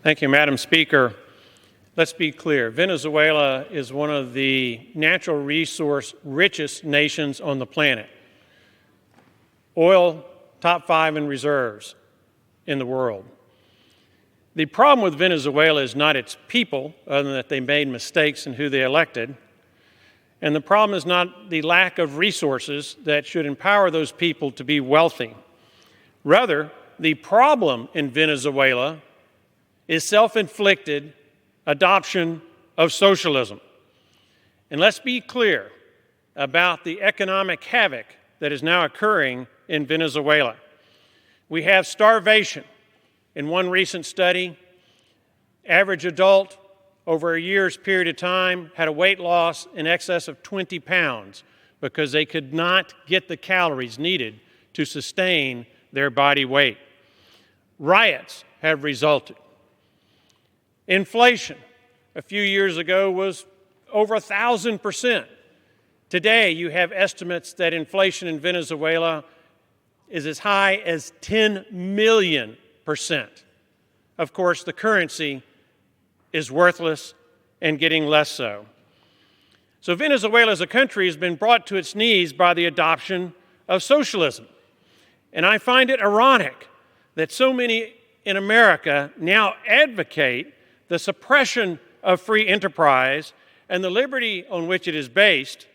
Thank you, Madam Speaker. Let's be clear. Venezuela is one of the natural resource richest nations on the planet. Oil, top 5 in reserves in the world. The problem with Venezuela is not its people, other than that they made mistakes in who they elected. And the problem is not the lack of resources that should empower those people to be wealthy. Rather, the problem in Venezuela is self-inflicted adoption of socialism. And let's be clear about the economic havoc that is now occurring in Venezuela. We have starvation. In one recent study, average adult over a year's period of time had a weight loss in excess of 20 pounds because they could not get the calories needed to sustain their body weight. Riots have resulted. Inflation a few years ago was over 1,000%. Today, you have estimates that inflation in Venezuela is as high as 10 million%. Of course, the currency is worthless and getting less so. So Venezuela as a country has been brought to its knees by the adoption of socialism. And I find it ironic that so many in America now advocate the suppression of free enterprise and the liberty on which it is based,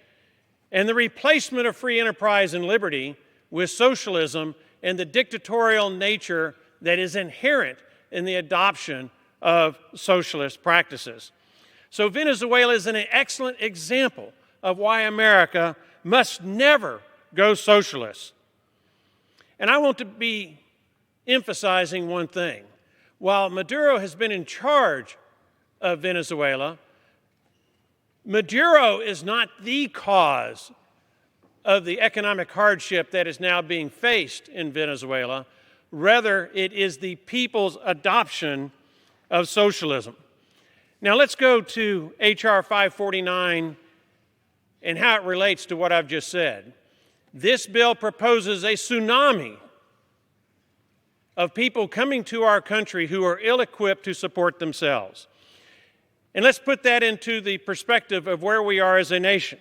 and the replacement of free enterprise and liberty with socialism and the dictatorial nature that is inherent in the adoption of socialist practices. So Venezuela is an excellent example of why America must never go socialist. And I want to be emphasizing one thing. While Maduro has been in charge of Venezuela, Maduro is not the cause of the economic hardship that is now being faced in Venezuela. Rather, it is the people's adoption of socialism. Now let's go to H.R. 549 and how it relates to what I've just said. This bill proposes a tsunami of people coming to our country who are ill-equipped to support themselves. And let's put that into the perspective of where we are as a nation.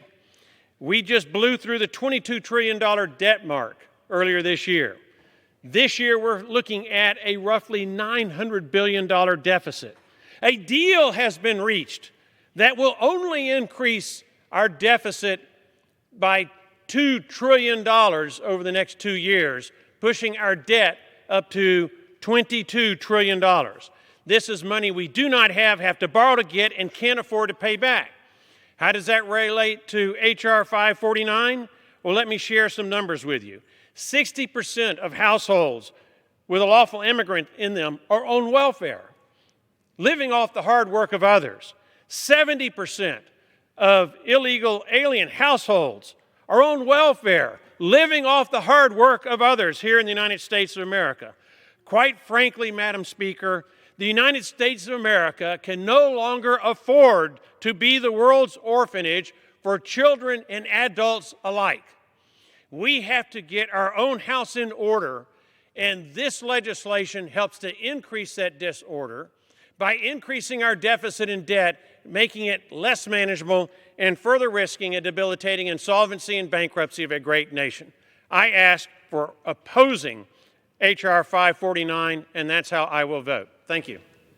We just blew through the $22 trillion debt mark earlier this year. This year, we're looking at a roughly $900 billion deficit. A deal has been reached that will only increase our deficit by $2 trillion over the next 2 years, pushing our debt up to $22 trillion. This is money we do not have to borrow to get, and can't afford to pay back. How does that relate to H.R. 549? Well, let me share some numbers with you. 60% of households with a lawful immigrant in them are on welfare, living off the hard work of others. 70% of illegal alien households are on welfare, living off the hard work of others here in the United States of America. Quite frankly, Madam Speaker, the United States of America can no longer afford to be the world's orphanage for children and adults alike. We have to get our own house in order, and this legislation helps to increase that disorder by increasing our deficit and debt, making it less manageable, and further risking a debilitating insolvency and bankruptcy of a great nation. I ask for opposing H.R. 549, and that's how I will vote. Thank you.